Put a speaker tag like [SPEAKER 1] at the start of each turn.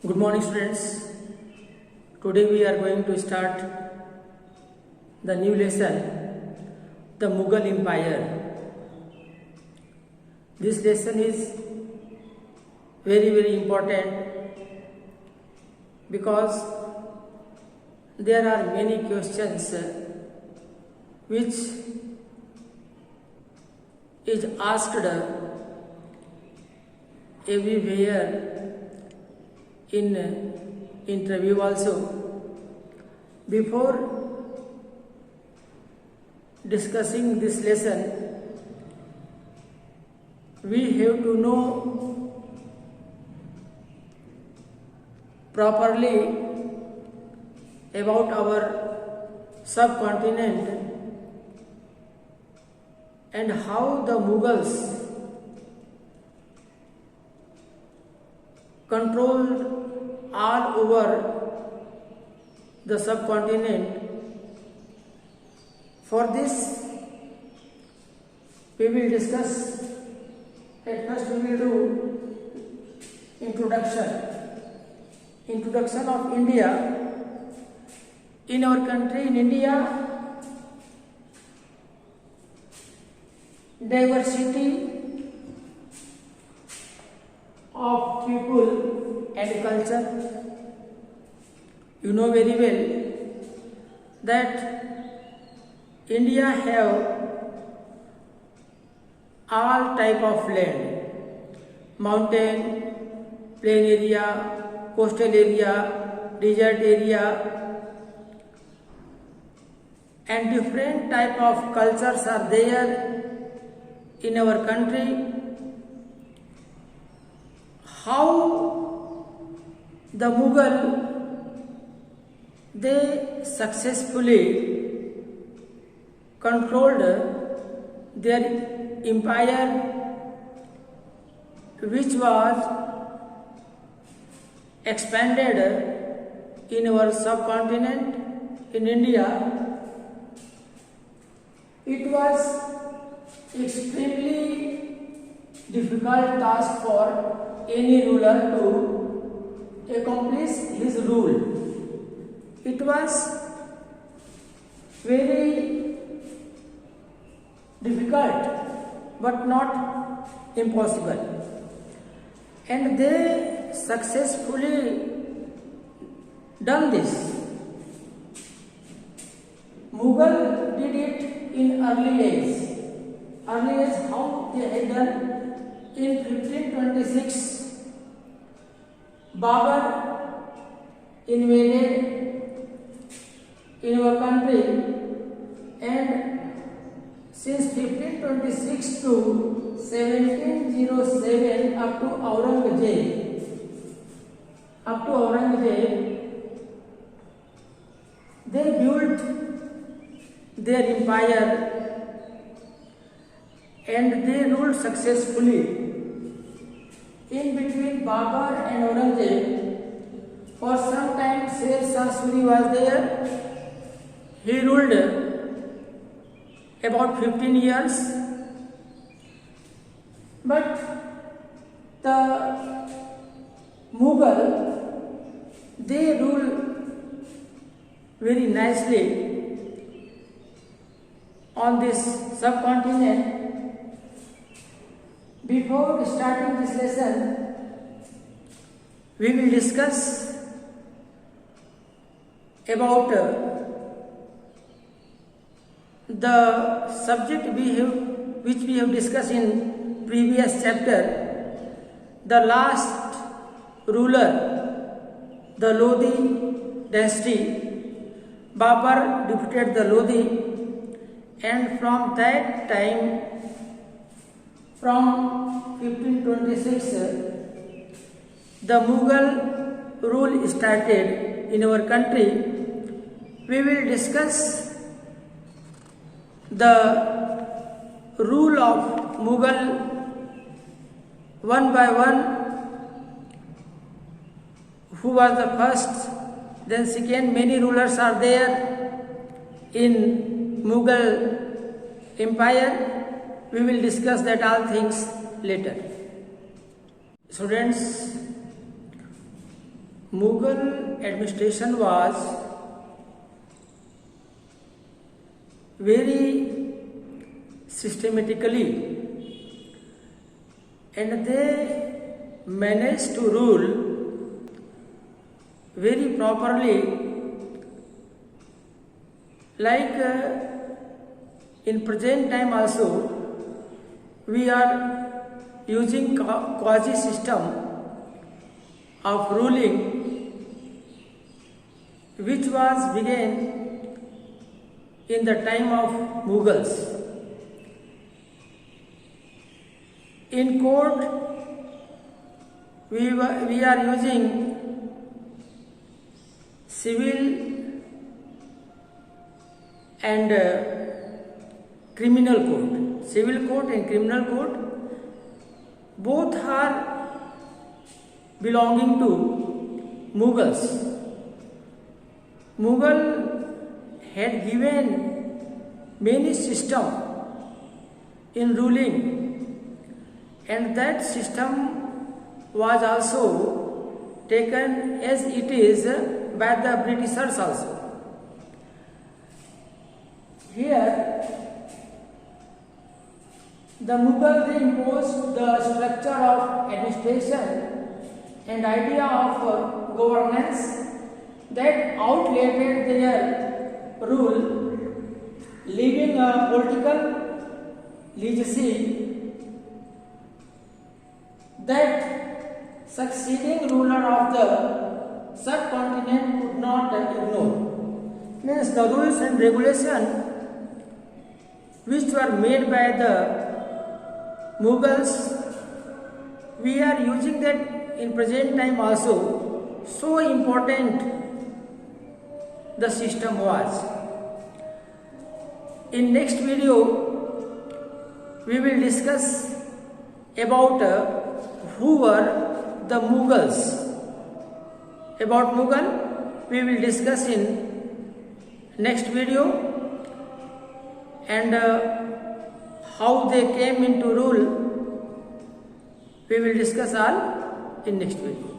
[SPEAKER 1] Good morning, students. Today we are going to start the new lesson, the Mughal Empire. This lesson is very important because there are many questions which is asked everywhere in interview also. Before discussing this lesson, we have to know properly about our subcontinent and how the Mughals controlled all over the subcontinent. For this, we will discuss. At first, we will do introduction of India. In our country, in India, diversity of people and culture. You know very well that India have all type of land: mountain, plain area, coastal area, desert area, and different type of cultures are there in our country. How the Mughal, they successfully controlled their empire, which was expanded in our subcontinent, in India. It was extremely difficult task for any ruler to accomplish his rule. It was very difficult but not impossible, and they successfully done this. Mughal did it in early days. How they had done? In 1526, Babur invaded in our country, and since 1526 to 1707 up to Aurangzeb, they built their empire and they ruled successfully. In between Babur and Aurangzeb, for some time Sher Shah Suri was there. He ruled about 15 years, but the Mughal, they rule very nicely on this subcontinent. Before starting this lesson, we will discuss about the subject which we have discussed in previous chapter. The last ruler, the Lodi dynasty. Babur defeated the Lodi, and from that time, from 1526, the Mughal rule started in our country. We will discuss the rule of Mughal one by one. Who was the first, then second? Many rulers are there in Mughal Empire. We will discuss that all things later. Students, Mughal administration was very systematically, and they managed to rule very properly, like in present time also we are using quasi system of ruling which was began in the time of Mughals. In court we are using civil and criminal code. Civil code and criminal code both are belonging to Mughals. Mughal had given many system in ruling, and that system was also taken as it is by the Britishers also. Here the Mughals imposed the structure of administration and idea of governance that outlasted their rule, leaving a political legacy that succeeding ruler of the subcontinent could not ignore. Means the rules and regulations which were made by the Mughals, we are using that in present time also. So important the system was. In next video we will discuss about who were the Mughals. About Mughal we will discuss in next video, and how they came into rule we will discuss all in next video.